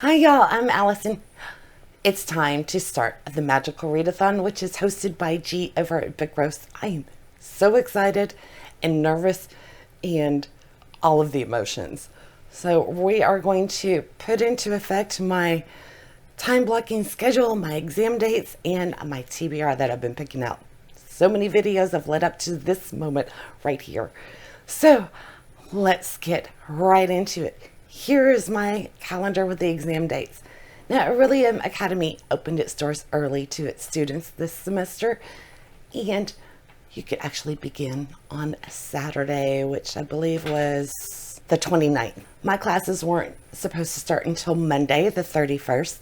Hi y'all, I'm Allison. It's time to start the Magical Readathon, which is hosted by G over at Big Roast. I am so excited and nervous and all of the emotions. So we are going to put into effect my time blocking schedule, my exam dates, and my TBR that I've been picking out. So many videos have led up to this moment right here. So let's get right into it. Here is my calendar with the exam dates. Now, Orilium Academy opened its doors early to its students this semester, and you could actually begin on a Saturday, which I believe was the 29th. My classes weren't supposed to start until Monday, the 31st,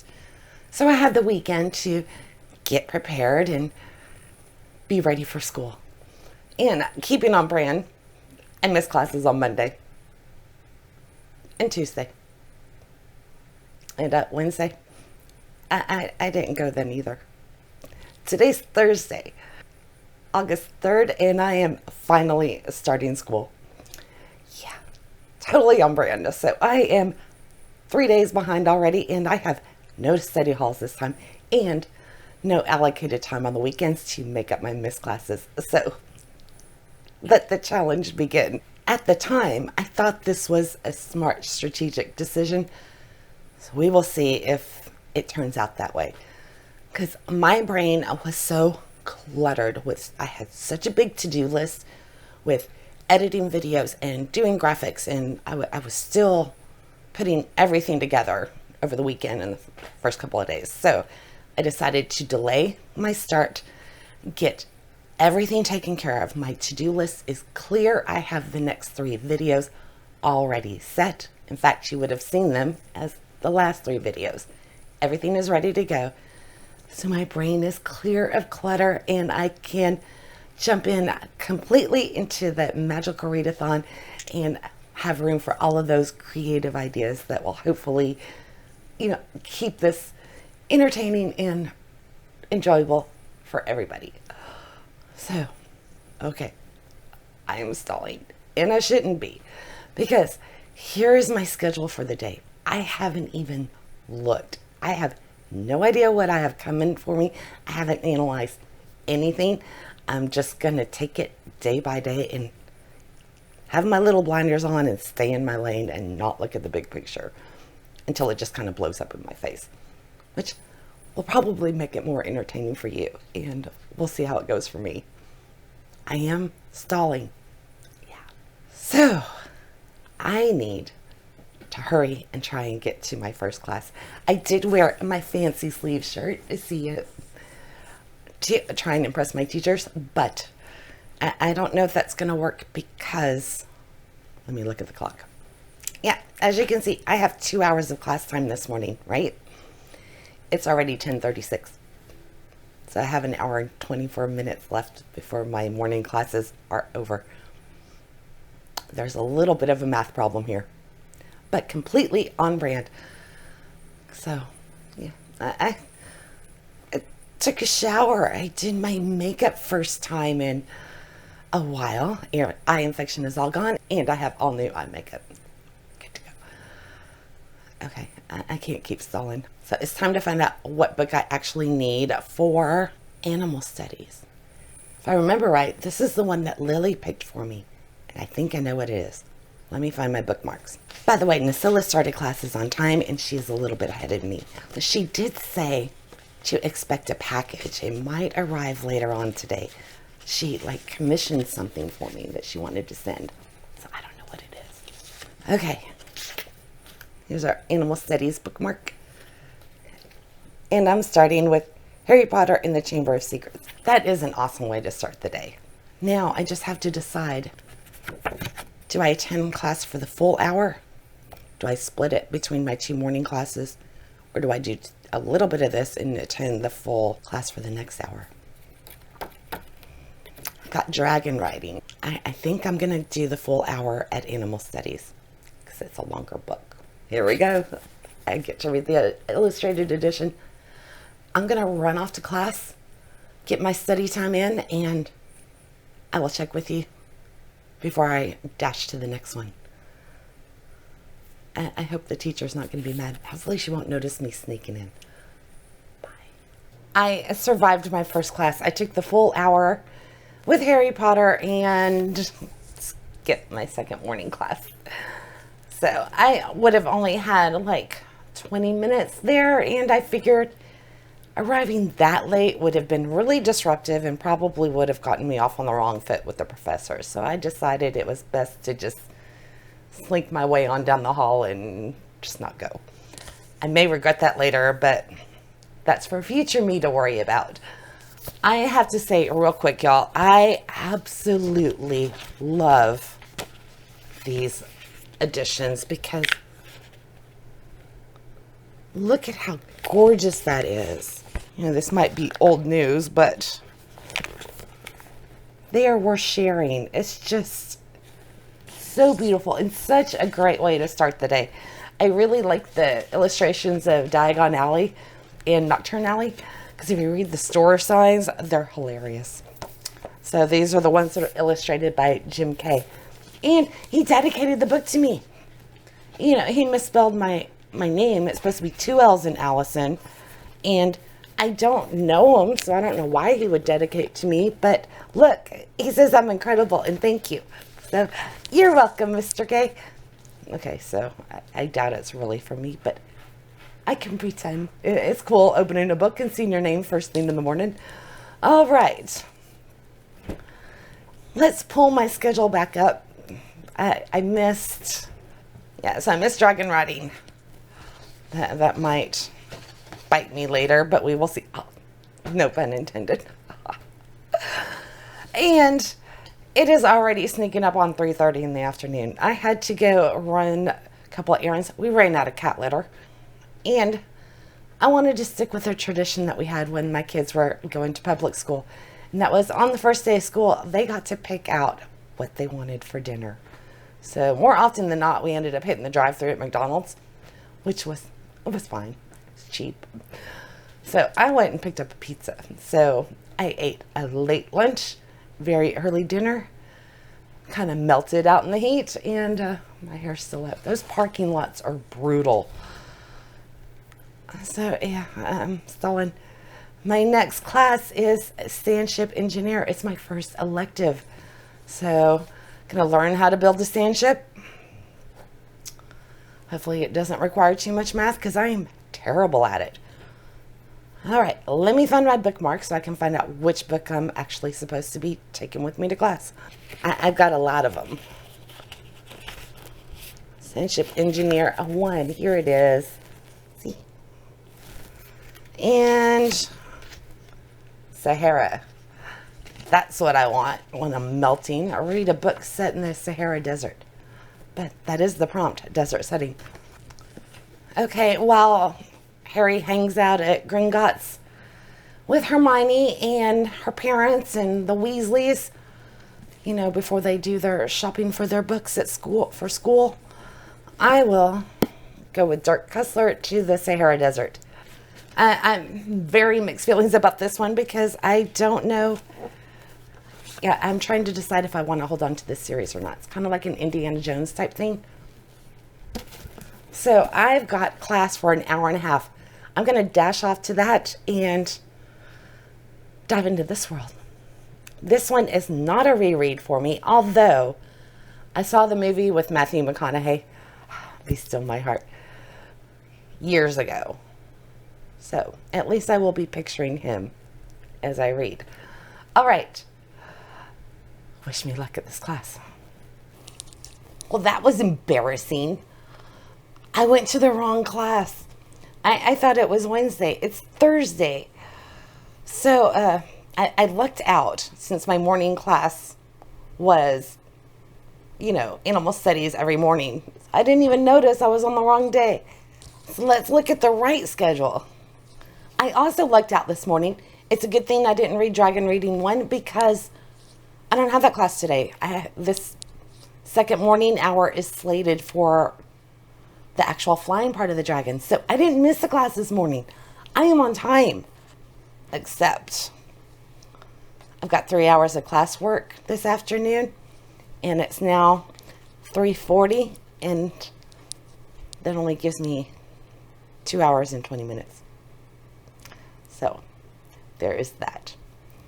so I had the weekend to get prepared and be ready for school. And keeping on brand, I missed classes on Monday and Tuesday. And Wednesday, I didn't go then either. Today's Thursday, August 3rd, and I am finally starting school. Yeah, totally on brand. So I am 3 days behind already, and I have no study halls this time and no allocated time on the weekends to make up my missed classes. So let the challenge begin. At the time, I thought this was a smart strategic decision. So we will see if it turns out that way. Because my brain was so cluttered with, I had such a big to-do list with editing videos and doing graphics, and I was still putting everything together over the weekend and the first couple of days. So I decided to delay my start, get everything taken care of. My to-do list is clear. I have the next 3 videos already set. In fact, you would have seen them as the last 3 videos. Everything is ready to go. So my brain is clear of clutter and I can jump in completely into the Magical Readathon and have room for all of those creative ideas that will hopefully, keep this entertaining and enjoyable for everybody. So, okay, I am stalling, and I shouldn't be, because here is my schedule for the day. I haven't even looked. I have no idea what I have coming for me. I haven't analyzed anything. I'm just going to take it day by day and have my little blinders on and stay in my lane and not look at the big picture until it just kind of blows up in my face, which will probably make it more entertaining for you, and we'll see how it goes for me. I am stalling. Yeah. So, I need to hurry and try and get to my first class. I did wear my fancy sleeve shirt to see it, to try and impress my teachers, but I don't know if that's going to work because, let me look at the clock. Yeah, as you can see, I have 2 hours of class time this morning, right? It's already 10:36. So I have an hour and 24 minutes left before my morning classes are over. There's a little bit of a math problem here, but completely on brand. So, yeah, I took a shower. I did my makeup first time in a while. Eye infection is all gone, and I have all new eye makeup. Good to go. Okay, I can't keep stalling. So it's time to find out what book I actually need for animal studies. If I remember right, this is the one that Lily picked for me, and I think I know what it is. Let me find my bookmarks. By the way, Nosilla started classes on time, and she's a little bit ahead of me. But she did say to expect a package. It might arrive later on today. She commissioned something for me that she wanted to send, so I don't know what it is. Okay, here's our animal studies bookmark. And I'm starting with Harry Potter and the Chamber of Secrets. That is an awesome way to start the day. Now I just have to decide, do I attend class for the full hour? Do I split it between my 2 morning classes? Or do I do a little bit of this and attend the full class for the next hour? I've got dragon riding. I think I'm going to do the full hour at Animal Studies because it's a longer book. Here we go. I get to read the illustrated edition. I'm going to run off to class, get my study time in, and I will check with you before I dash to the next one. I hope the teacher's not going to be mad. Hopefully she won't notice me sneaking in. Bye. I survived my first class. I took the full hour with Harry Potter and skipped my second morning class. So I would have only had like 20 minutes there, and I figured arriving that late would have been really disruptive and probably would have gotten me off on the wrong foot with the professor. So I decided it was best to just slink my way on down the hall and just not go. I may regret that later, but that's for future me to worry about. I have to say real quick, y'all, I absolutely love these editions because look at how gorgeous that is. You know, this might be old news, but they are worth sharing. It's just so beautiful and such a great way to start the day. I really like the illustrations of Diagon Alley and Nocturne Alley because if you read the store signs, they're hilarious. So these are the ones that are illustrated by Jim Kay. And he dedicated the book to me. You know, he misspelled my name. It's supposed to be 2 L's in Allison. And I don't know him, so I don't know why he would dedicate to me. But look, he says I'm incredible, and thank you. So you're welcome, Mr. Kay. Okay, so I doubt it's really for me, but I can pretend. It's cool opening a book and seeing your name first thing in the morning. All right. Let's pull my schedule back up. I missed dragon riding. That might bite me later, but we will see. Oh, no pun intended. And it is already sneaking up on 3:30 in the afternoon. I had to go run a couple of errands. We ran out of cat litter. And I wanted to stick with a tradition that we had when my kids were going to public school. And that was on the first day of school, they got to pick out what they wanted for dinner. So more often than not, we ended up hitting the drive-thru at McDonald's, which was fine. It's cheap. So I went and picked up a pizza. So I ate a late lunch, very early dinner, kind of melted out in the heat, and my hair's still up. Those parking lots are brutal. So yeah, I'm stalling. My next class is Sandship Engineer. It's my first elective. So gonna learn how to build a sandship. Hopefully it doesn't require too much math because I am terrible at it. All right, let me find my bookmark so I can find out which book I'm actually supposed to be taking with me to class. I've got a lot of them. Sandship Engineer 1, here it is. See? And Sahara. That's what I want when I'm melting. I read a book set in the Sahara Desert. But that is the prompt, desert setting. Okay, while Harry hangs out at Gringotts with Hermione and her parents and the Weasleys, you know, before they do their shopping for their books at school, I will go with Dirk Kussler to the Sahara Desert. I'm very mixed feelings about this one because I don't know. Yeah, I'm trying to decide if I want to hold on to this series or not. It's kind of like an Indiana Jones type thing. So I've got class for an hour and a half. I'm going to dash off to that and dive into this world. This one is not a reread for me, although I saw the movie with Matthew McConaughey, Be Still My Heart, years ago. So at least I will be picturing him as I read. All right. Wish me luck at this class. Well, that was embarrassing. I went to the wrong class. I thought it was Wednesday. It's Thursday. So I lucked out since my morning class was, you know, animal studies every morning. I didn't even notice I was on the wrong day. So let's look at the right schedule. I also lucked out this morning. It's a good thing I didn't read Dragon Reading 1 because I don't have that class today. This second morning hour is slated for the actual flying part of the dragon. So I didn't miss the class this morning. I am on time. Except I've got 3 hours of class work this afternoon. And it's now 3:40. And that only gives me 2 hours and 20 minutes. So there is that.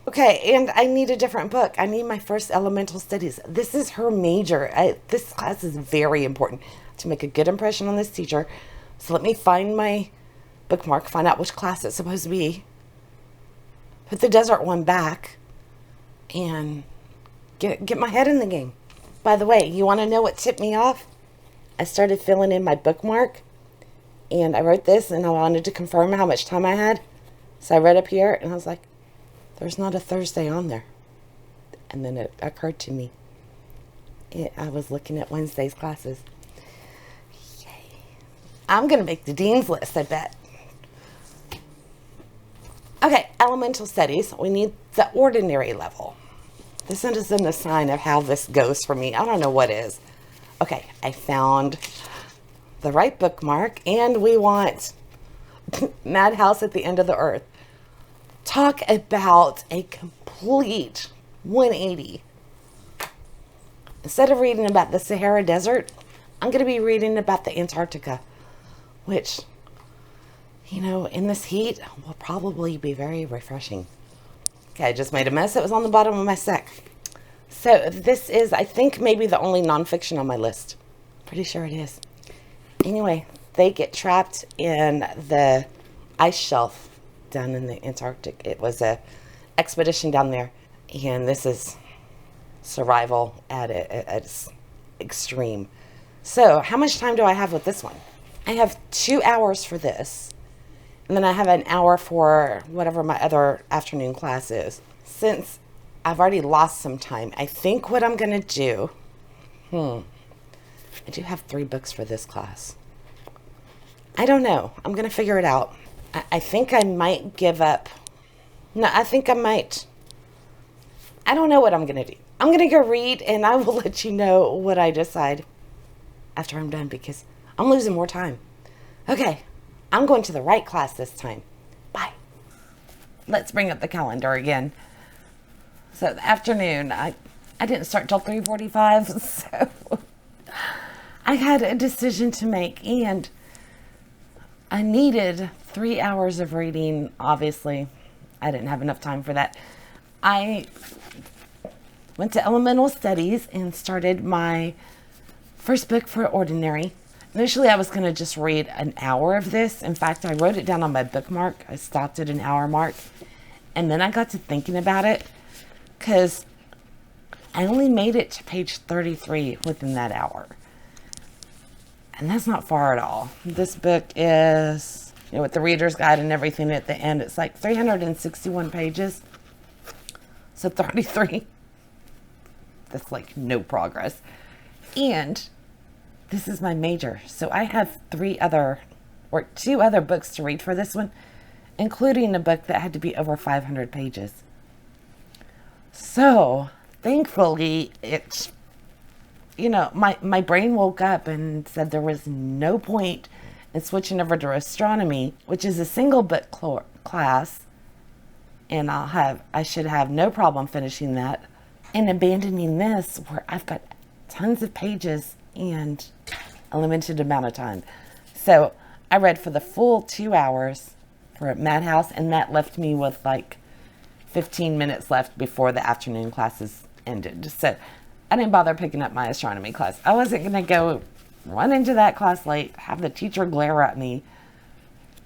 Okay, and I need a different book. I need my first elemental studies. This is her major. This class is very important to make a good impression on this teacher. So let me find my bookmark, find out which class it's supposed to be, put the desert one back, and get my head in the game. By the way, you want to know what tipped me off? I started filling in my bookmark, and I wrote this, and I wanted to confirm how much time I had. So I read up here, and I was like, there's not a Thursday on there. And then it occurred to me. I was looking at Wednesday's classes. Yay. I'm going to make the dean's list, I bet. Okay, elemental studies. We need the ordinary level. This isn't a sign of how this goes for me. I don't know what is. Okay, I found the right bookmark, and we want Madhouse at the End of the Earth. Talk about a complete 180. Instead of reading about the Sahara Desert, I'm going to be reading about the Antarctica, which, you know, in this heat will probably be very refreshing. Okay, I just made a mess. It was on the bottom of my stack. So this is, I think, maybe the only nonfiction on my list. Pretty sure it is. Anyway, they get trapped in the ice shelf down in the Antarctic. It was a expedition down there, and this is survival at its extreme. So how much time do I have with this one? I have 2 hours for this, and then I have an hour for whatever my other afternoon class is. Since I've already lost some time, I think what I'm going to do, I do have 3 books for this class. I don't know. I'm going to figure it out. I think I might give up. No, I think I might. I don't know what I'm going to do. I'm going to go read, and I will let you know what I decide after I'm done, because I'm losing more time. Okay, I'm going to the right class this time. Bye. Let's bring up the calendar again. So the afternoon, I didn't start till 3:45, so I had a decision to make, and I needed 3 hours of reading. Obviously, I didn't have enough time for that. I went to Elemental Studies and started my first book for Ordinary. Initially, I was going to just read an hour of this. In fact, I wrote it down on my bookmark. I stopped at an hour mark. And then I got to thinking about it, because I only made it to page 33 within that hour. And that's not far at all. This book is, you know, with the reader's guide and everything at the end, it's like 361 pages. So 33. That's like no progress. And this is my major. So I have 2 other books to read for this one, including a book that had to be over 500 pages. So thankfully, it's, you know, my brain woke up and said there was no point in switching over to astronomy, which is a single book class, and I should have no problem finishing that, and abandoning this where I've got tons of pages and a limited amount of time. So I read for the full 2 hours for Madhouse, and that left me with like 15 minutes left before the afternoon classes ended. So I didn't bother picking up my astronomy class. I wasn't going to go run into that class late, have the teacher glare at me,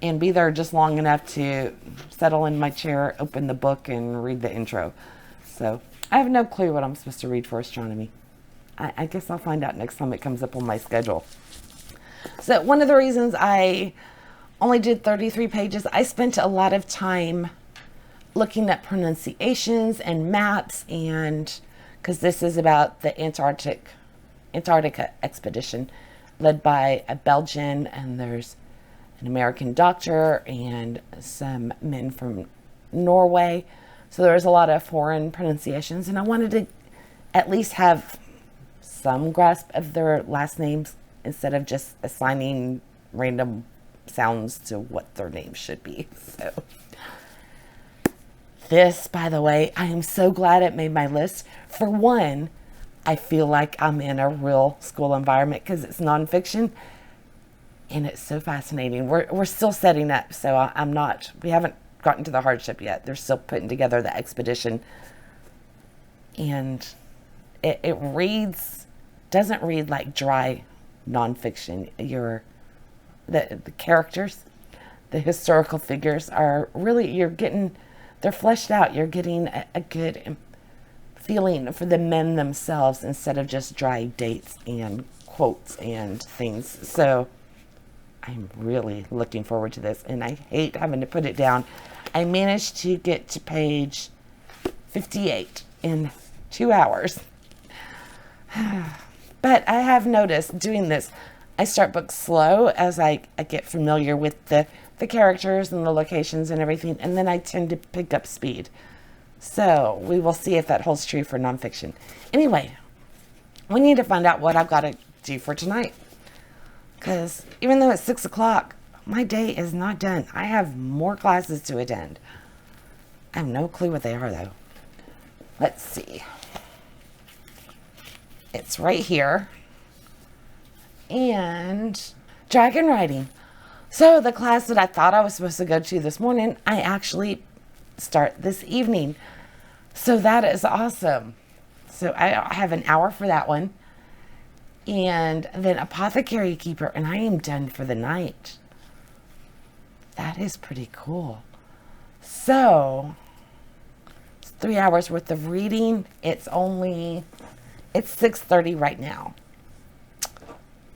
and be there just long enough to settle in my chair, open the book, and read the intro. So I have no clue what I'm supposed to read for astronomy. I guess I'll find out next time it comes up on my schedule. So one of the reasons I only did 33 pages, I spent a lot of time looking at pronunciations and maps, and because this is about the Antarctica expedition led by a Belgian, and there's an American doctor and some men from Norway. So there's a lot of foreign pronunciations, and I wanted to at least have some grasp of their last names instead of just assigning random sounds to what their names should be. So this, by the way, I am so glad it made my list. For one, I feel like I'm in a real school environment because it's nonfiction, And it's so fascinating. We're still setting up, so we haven't gotten to the hardship yet. They're still putting together the expedition. And it doesn't read like dry nonfiction. The characters, the historical figures are really, they're fleshed out. You're getting a good feeling for the men themselves instead of just dry dates and quotes and things. So I'm really looking forward to this, and I hate having to put it down. I managed to get to page 58 in 2 hours. But I have noticed doing this, I start books slow as I get familiar with the characters and the locations and everything, and then I tend to pick up speed. So we will see if that holds true for nonfiction. Anyway, we need to find out what I've got to do for tonight. Because even though it's 6 o'clock, my day is not done. I have more classes to attend. I have no clue what they are, though. Let's see. It's right here. And dragon riding. So the class that I thought I was supposed to go to this morning, I actually start this evening. So that is awesome. So I have an hour for that one. And then Apothecary Keeper, and I am done for the night. That is pretty cool. So, it's 3 hours worth of reading. It's 6:30 right now.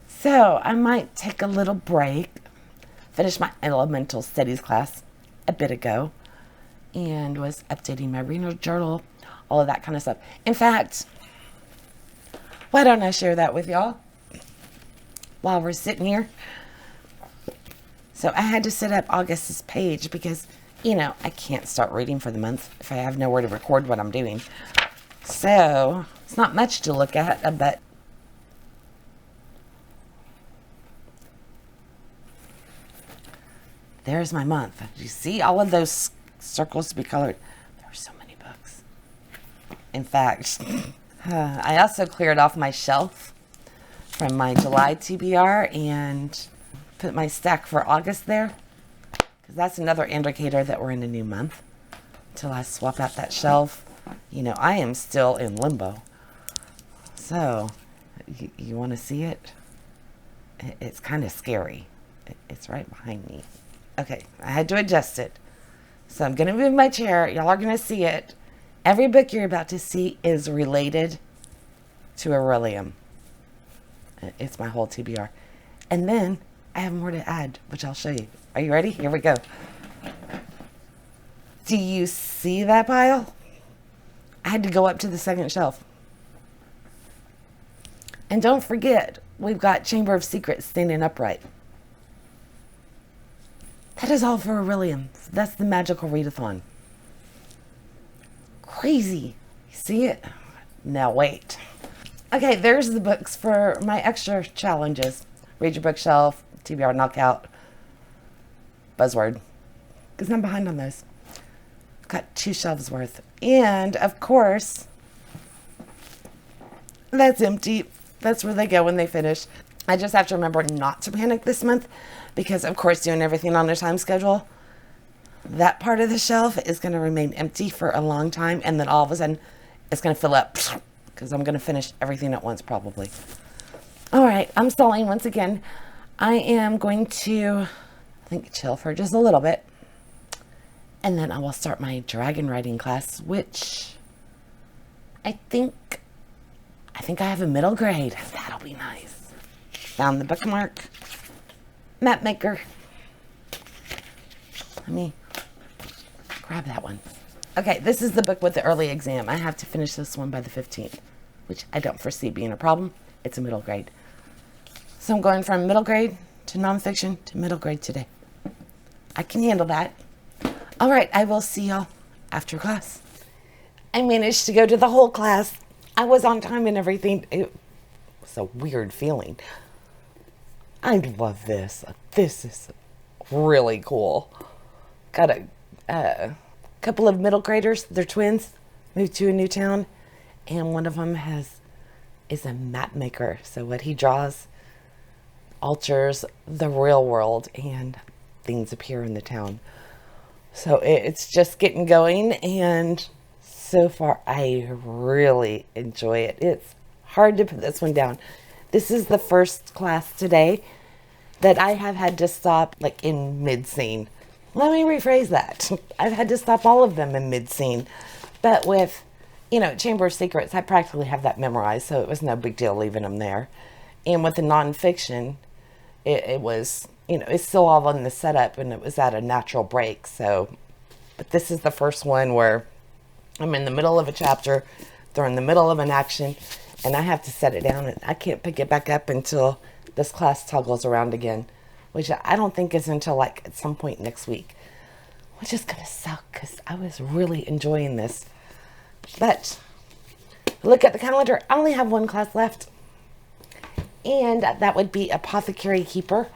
So, I might take a little break. Finished my elemental studies class a bit ago. And was updating my renal journal. All of that kind of stuff. In fact, why don't I share that with y'all while we're sitting here? So I had to set up August's page because, I can't start reading for the month if I have nowhere to record what I'm doing. So it's not much to look at, but there's my month. You see all of those circles to be colored? There were so many books. In fact, I also cleared off my shelf from my July TBR and put my stack for August there, because that's another indicator that we're in a new month. Until I swap out that shelf, I am still in limbo. So, you want to see it? It's kind of scary. It's right behind me. Okay, I had to adjust it. So I'm going to move my chair. Y'all are going to see it. Every book you're about to see is related to Orilium. It's my whole TBR. And then I have more to add, which I'll show you. Are you ready? Here we go. Do you see that pile? I had to go up to the second shelf. And don't forget, we've got Chamber of Secrets standing upright. That is all for Orilium. That's the Magical Readathon. Crazy. You see it? Now wait. Okay, there's the books for my extra challenges. Read your bookshelf, TBR knockout, buzzword. Because I'm behind on those. Got 2 shelves worth. And, of course, that's empty. That's where they go when they finish. I just have to remember not to panic this month because, of course, doing everything on a time schedule, that part of the shelf is going to remain empty for a long time, and then all of a sudden it's going to fill up because I'm going to finish everything at once probably. All right, I'm stalling once again. I am going to, chill for just a little bit, and then I will start my dragon riding class, which I think I have a middle grade. That'll be nice. Found the bookmark. Map maker. Let me grab that one. Okay, this is the book with the early exam. I have to finish this one by the 15th, which I don't foresee being a problem. It's a middle grade. So I'm going from middle grade to nonfiction to middle grade today. I can handle that. All right, I will see y'all after class. I managed to go to the whole class. I was on time and everything. It was a weird feeling. I love this. This is really cool. Got a couple of middle graders. They're twins. Moved to a new town. And one of them is a map maker. So what he draws alters the real world and things appear in the town. So it's just getting going, and so far I really enjoy it. It's hard to put this one down. This is the first class today that I have had to stop like in mid-scene. Let me rephrase that. I've had to stop all of them in mid-scene. But with, Chamber of Secrets, I practically have that memorized, so it was no big deal leaving them there. And with the nonfiction, it was, it's still all in the setup, and it was at a natural break. So, but this is the first one where I'm in the middle of a chapter, they're in the middle of an action, and I have to set it down, and I can't pick it back up until this class toggles around again, which I don't think is until like at some point next week, which is going to suck because I was really enjoying this. But look at the calendar. I only have one class left, and that would be Apothecary Keeper.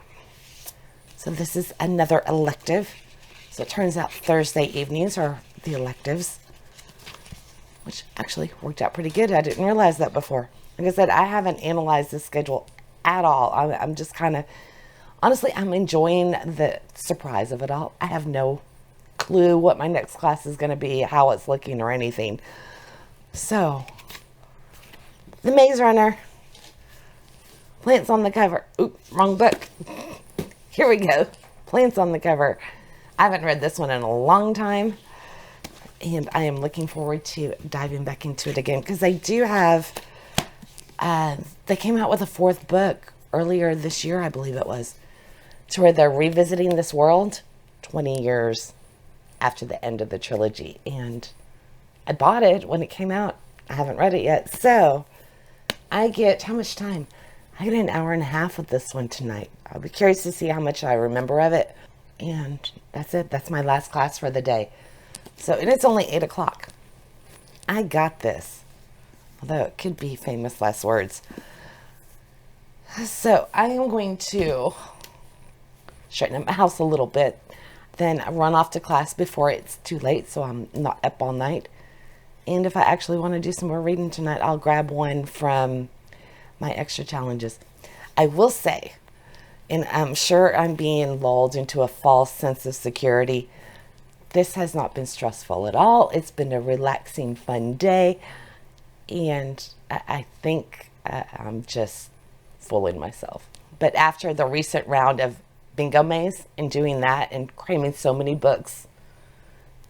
So this is another elective. So it turns out Thursday evenings are the electives, which actually worked out pretty good. I didn't realize that before. Like I said, I haven't analyzed the schedule at all. I'm just kind of, honestly, I'm enjoying the surprise of it all. I have no clue what my next class is going to be, how it's looking, or anything. So, the Maze Runner. Plants on the cover. Oop, wrong book. Here we go. Plants on the cover. I haven't read this one in a long time, and I am looking forward to diving back into it again, because they do have, they came out with a 4th book earlier this year, I believe it was, to where they're revisiting this world 20 years after the end of the trilogy. And I bought it when it came out. I haven't read it yet. So I get, how much time? I get an hour and a half with this one tonight. I'll be curious to see how much I remember of it. And that's it. That's my last class for the day. So, and it's only 8 o'clock. I got this. Although it could be famous last words. So I am going to straighten up my house a little bit, then run off to class before it's too late, so I'm not up all night. And if I actually want to do some more reading tonight, I'll grab one from my extra challenges. I will say, and I'm sure I'm being lulled into a false sense of security, this has not been stressful at all. It's been a relaxing, fun day, and I think I'm just fooling myself. But after the recent round of Bingo Maze and doing that and cramming so many books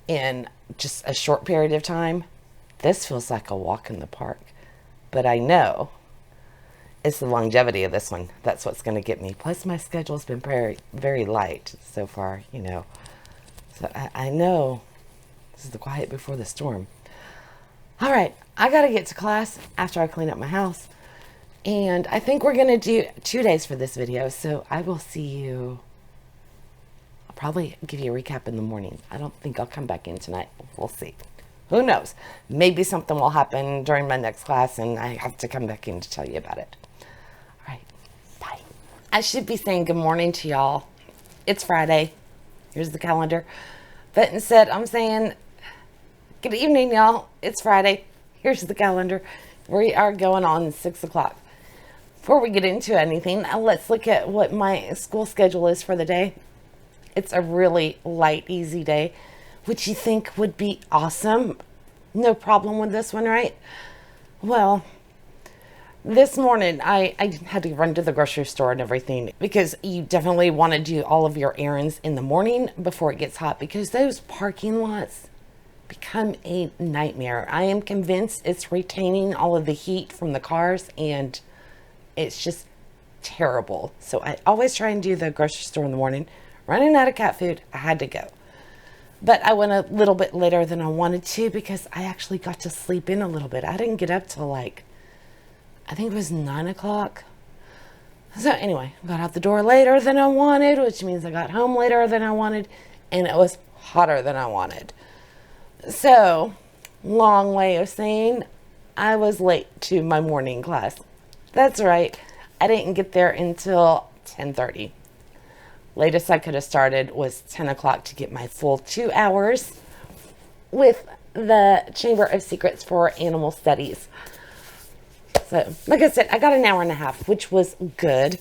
in just a short period of time, this feels like a walk in the park. But I know it's the longevity of this one. That's what's going to get me. Plus my schedule's been very, very light so far, So I know this is the quiet before the storm. All right, I got to get to class after I clean up my house. And I think we're going to do 2 days for this video. So I will see you. I'll probably give you a recap in the morning. I don't think I'll come back in tonight. We'll see. Who knows? Maybe something will happen during my next class and I have to come back in to tell you about it. All right, bye. I should be saying good morning to y'all. It's Friday. Here's the calendar. But instead, I'm saying good evening, y'all. It's Friday. Here's the calendar. We are going on 6 o'clock. Before we get into anything, let's look at what my school schedule is for the day. It's a really light, easy day, which you think would be awesome. No problem with this one, right? Well, this morning I had to run to the grocery store and everything, because you definitely want to do all of your errands in the morning before it gets hot, because those parking lots become a nightmare. I am convinced it's retaining all of the heat from the cars, and it's just terrible. So I always try and do the grocery store in the morning. Running out of cat food, I had to go. But I went a little bit later than I wanted to, because I actually got to sleep in a little bit. I didn't get up till like, I think it was 9 o'clock. So anyway, I got out the door later than I wanted, which means I got home later than I wanted, and it was hotter than I wanted. So, long way of saying I was late to my morning class. That's right, I didn't get there until 10:30. Latest I could have started was 10 o'clock to get my full 2 hours with the Chamber of Secrets for Animal Studies. So, like I said, I got an hour and a half, which was good.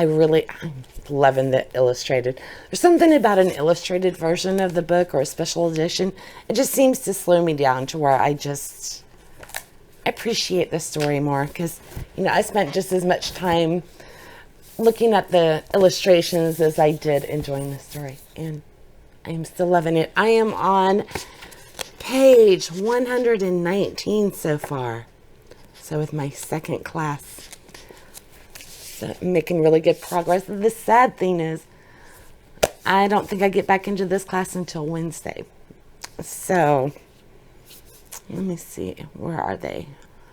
I'm loving the illustrated. There's something about an illustrated version of the book or a special edition. It just seems to slow me down to where I just appreciate the story more, because, you know, I spent just as much time looking at the illustrations as I did enjoying the story, and I am still loving it. I am on page 119 so far, so with my second class, so I'm making really good progress. The sad thing is I don't think I get back into this class until Wednesday, so let me see, where are they?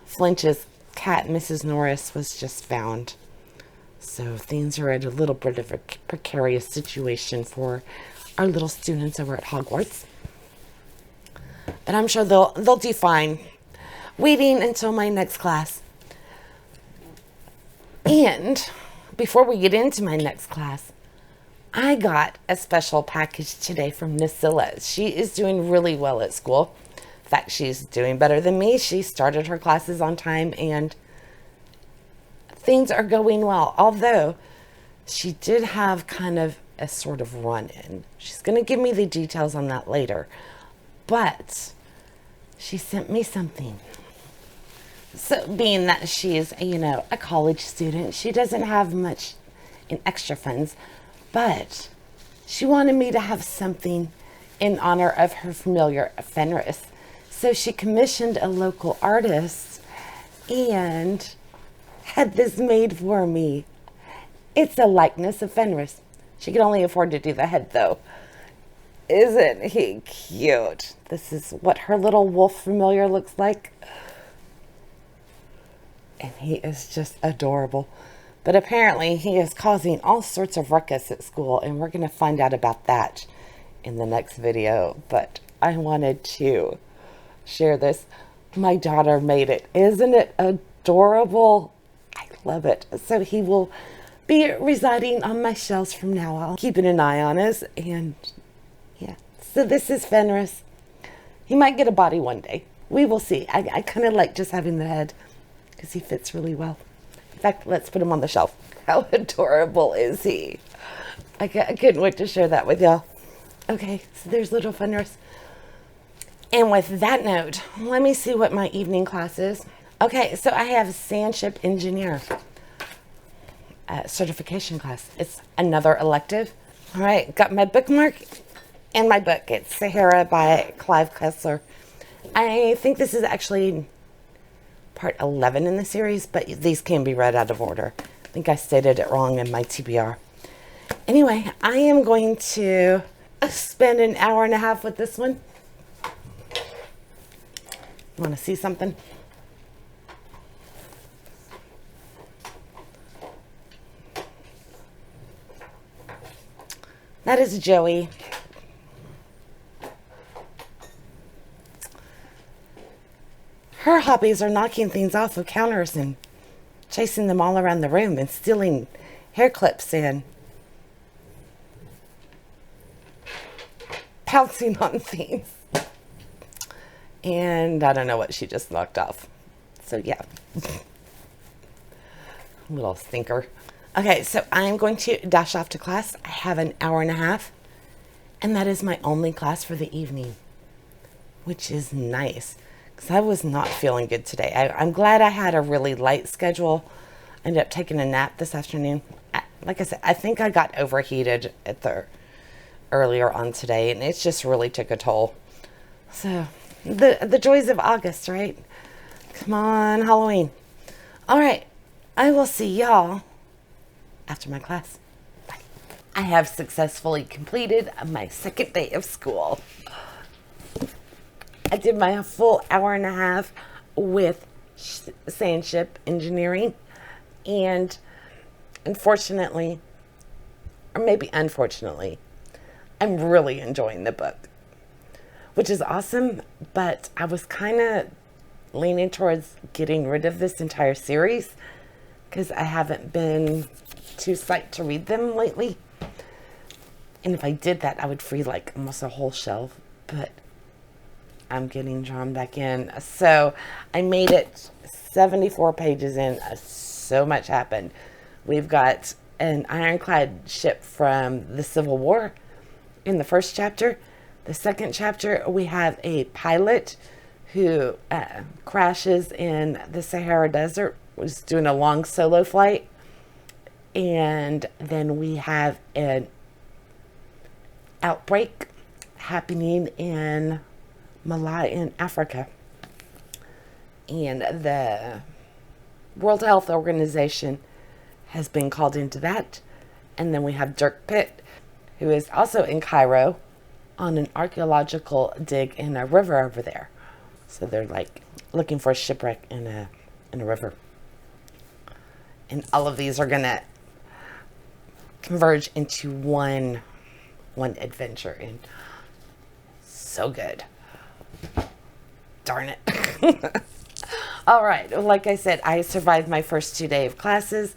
Flinch's cat, Mrs. Norris, was just found. So things are at a little bit of a precarious situation for our little students over at Hogwarts. But I'm sure they'll do fine. Waiting until my next class. And before we get into my next class, I got a special package today from Nosilla. She is doing really well at school. In fact, she's doing better than me. She started her classes on time and things are going well. Although she did have kind of a sort of run-in. She's going to give me the details on that later. But she sent me something. So being that she's, you know, a college student, she doesn't have much in extra funds. But she wanted me to have something in honor of her familiar Fenris. So she commissioned a local artist and had this made for me. It's a likeness of Fenris. She could only afford to do the head, though. Isn't he cute? This is what her little wolf familiar looks like. And he is just adorable. But apparently he is causing all sorts of ruckus at school, and we're going to find out about that in the next video. But I wanted to share this. My daughter made it. Isn't it adorable? I love it. So he will be residing on my shelves from now on, keeping an eye on us. And yeah, so this is Fenris. He might get a body one day. We will see. I kind of like just having the head because he fits really well. In fact, let's put him on the shelf. How adorable is he? I couldn't wait to share that with y'all. Okay, so there's little Fenris. And with that note, let me see what my evening class is. Okay, so I have Sandship Engineer certification class. It's another elective. All right, got my bookmark and my book. It's Sahara by Clive Kessler. I think this is actually part 11 in the series, but these can be read out of order. I think I stated it wrong in my TBR. Anyway, I am going to spend an hour and a half with this one. Want to see something? That is Joey. Her hobbies are knocking things off of counters and chasing them all around the room and stealing hair clips and pouncing on things. And I don't know what she just knocked off. So yeah. Little stinker. Okay, so I'm going to dash off to class. I have an hour and a half. And that is my only class for the evening. Which is nice. Because I was not feeling good today. I'm glad I had a really light schedule. I ended up taking a nap this afternoon. Like I said, I think I got overheated earlier on today. And it just really took a toll. So the joys of August, right? Come on, Halloween. All right, I will see y'all after my class. Bye. I have successfully completed my second day of school. I did my full hour and a half with Sandship Engineering, and unfortunately, or maybe unfortunately, I'm really enjoying the book, which is awesome, but I was kind of leaning towards getting rid of this entire series because I haven't been too psyched to read them lately. And if I did that, I would free like almost a whole shelf, but I'm getting drawn back in. So I made it 74 pages in. So much happened. We've got an ironclad ship from the Civil War in the first chapter. The second chapter, we have a pilot who crashes in the Sahara Desert, was doing a long solo flight. And then we have an outbreak happening in Malaya in Africa. And the World Health Organization has been called into that. And then we have Dirk Pitt, who is also in Cairo on an archaeological dig in a river over there. So they're like looking for a shipwreck in a river. And all of these are going to converge into one adventure. And so good. Darn it. All right. Like I said, I survived my first 2 days of classes.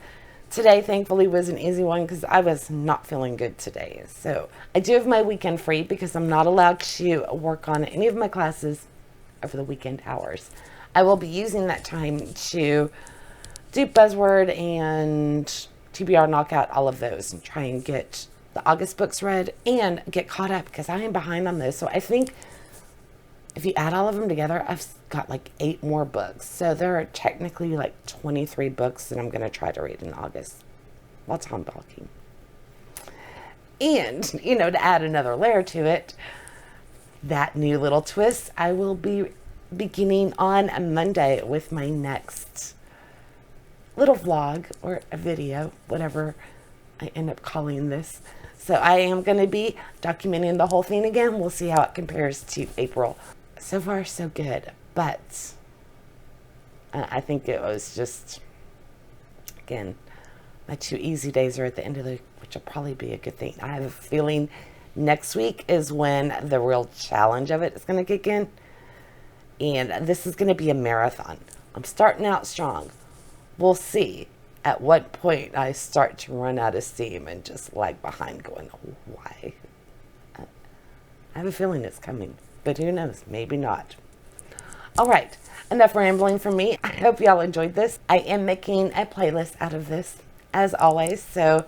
Today, thankfully, was an easy one because I was not feeling good today. So I do have my weekend free because I'm not allowed to work on any of my classes over the weekend hours. I will be using that time to do buzzword and TBR knockout, all of those, and try and get the August books read and get caught up because I am behind on those. So I think if you add all of them together, I've got like 8 more books. So there are technically like 23 books that I'm going to try to read in August while Tom balking. And, to add another layer to it, that new little twist, I will be beginning on a Monday with my next little vlog or a video, whatever I end up calling this. So I am going to be documenting the whole thing again. We'll see how it compares to April. So far, so good. But I think it was just, again, my 2 easy days are at the end of the week, which will probably be a good thing. I have a feeling next week is when the real challenge of it is going to kick in. And this is going to be a marathon. I'm starting out strong. We'll see at what point I start to run out of steam and just lag behind going, why? I have a feeling it's coming, but who knows? Maybe not. All right, enough rambling from me. I hope y'all enjoyed this. I am making a playlist out of this, as always, so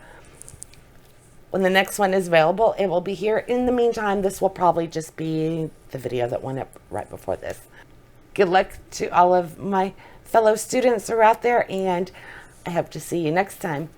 when the next one is available, it will be here. In the meantime, this will probably just be the video that went up right before this. Good luck to all of my fellow students who are out there, and I hope to see you next time.